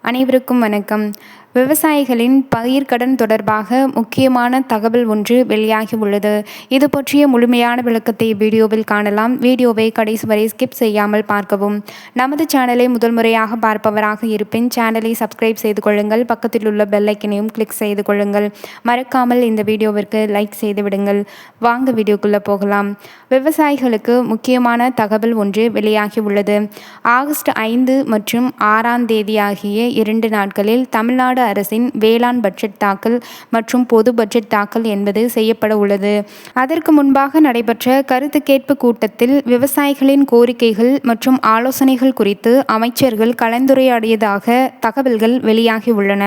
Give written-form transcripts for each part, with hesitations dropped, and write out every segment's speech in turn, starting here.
அனைவருக்கும் வணக்கம். விவசாயிகளின் பயிர்க்கடன் தொடர்பாக முக்கியமான தகவல் ஒன்று வெளியாகி உள்ளது. இது பற்றிய முழுமையான விளக்கத்தை வீடியோவில் காணலாம். வீடியோவை கடைசி வரை ஸ்கிப் செய்யாமல் பார்க்கவும். நமது சேனலை முதல் முறையாக பார்ப்பவராக இருப்பின் சேனலை சப்ஸ்கிரைப் செய்து கொள்ளுங்கள். பக்கத்தில் உள்ள பெல் ஐக்கனையும் கிளிக் செய்து கொள்ளுங்கள். மறக்காமல் இந்த வீடியோவிற்கு லைக் செய்து விடுங்கள். வாங்க வீடியோக்குள்ளே போகலாம். விவசாயிகளுக்கு முக்கியமான தகவல் ஒன்று வெளியாகி உள்ளது. ஆகஸ்ட் 5 மற்றும் 6ஆம் தேதி ஆகிய 2 நாட்களில் தமிழ்நாடு அரசின் வேளாண் பட்ஜெட் தாக்கல் மற்றும் பொது பட்ஜெட் தாக்கல் என்பது செய்யப்பட உள்ளது. அதற்கு முன்பாக நடைபெற்ற கருத்து கேட்பு கூட்டத்தில் விவசாயிகளின் கோரிக்கைகள் மற்றும் ஆலோசனைகள் குறித்து அமைச்சர்கள் கலந்துரையாடியதாக தகவல்கள் வெளியாகி உள்ளன.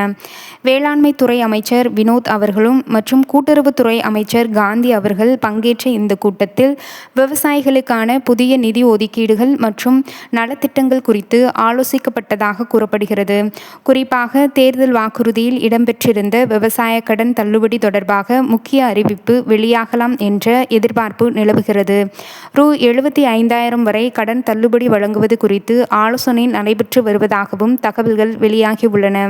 வேளாண்மை துறை அமைச்சர் வினோத் அவர்களும் மற்றும் கூட்டுறவுத்துறை அமைச்சர் காந்தி அவர்கள் பங்கேற்ற இந்த கூட்டத்தில் விவசாயிகளுக்கான புதிய நிதி ஒதுக்கீடுகள் மற்றும் நலத்திட்டங்கள் குறித்து ஆலோசிக்கப்பட்டதாக கூறப்படுகிறது. குறிப்பாக தேர்தல் வாக்குறுதியில் இடம்பெற்றிருந்த விவசாய கடன் தள்ளுபடி தொடர்பாக முக்கிய அறிவிப்பு வெளியாகலாம் என்ற எதிர்பார்ப்பு நிலவுகிறது. ரூ. 75,000 வரை கடன் தள்ளுபடி வழங்குவது குறித்து ஆலோசனை நடைபெற்று வருவதாகவும் தகவல்கள் வெளியாகியுள்ளன.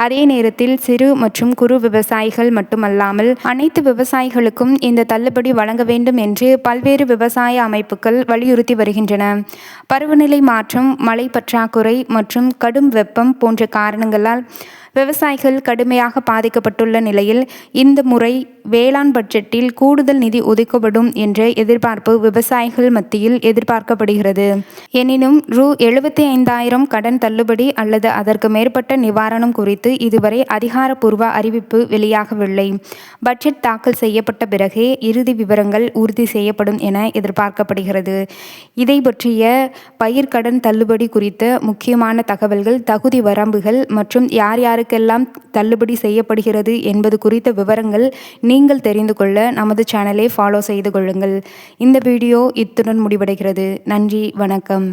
அதே நேரத்தில் சிறு மற்றும் குறு விவசாயிகள் மட்டுமல்லாமல் அனைத்து விவசாயிகளுக்கும் இந்த தள்ளுபடி வழங்க வேண்டும் என்று பல்வேறு விவசாய அமைப்புகள் வலியுறுத்தி வருகின்றன. பருவநிலை மாற்றம், மழை பற்றாக்குறை மற்றும் கடும் வெப்பம் போன்ற காரணங்களால் விவசாயிகள் கடுமையாக பாதிக்கப்பட்டுள்ள நிலையில் இந்த முறை வேளாண் பட்ஜெட்டில் கூடுதல் நிதி ஒதுக்கப்படும் என்ற எதிர்பார்ப்பு விவசாயிகள் மத்தியில் எதிர்பார்க்கப்படுகிறது. எனினும் ரூ. 75,000 கடன் தள்ளுபடி அல்லது அதற்கு மேற்பட்ட நிவாரணம் குறித்து இதுவரை அதிகாரப்பூர்வ அறிவிப்பு வெளியாகவில்லை. பட்ஜெட் தாக்கல் செய்யப்பட்ட பிறகே இறுதி விவரங்கள் உறுதி செய்யப்படும் என எதிர்பார்க்கப்படுகிறது. இதை பற்றிய பயிர்க்கடன் தள்ளுபடி குறித்த முக்கியமான தகவல்கள், தகுதி வரம்புகள் மற்றும் யார் யாருக்கெல்லாம் தள்ளுபடி செய்யப்படுகிறது என்பது குறித்த விவரங்கள் நீங்கள் தெரிந்து கொள்ள நமது சேனலை ஃபாலோ செய்து கொள்ளுங்கள். இந்த வீடியோ இத்துடன் முடிவடைகிறது. நன்றி, வணக்கம்.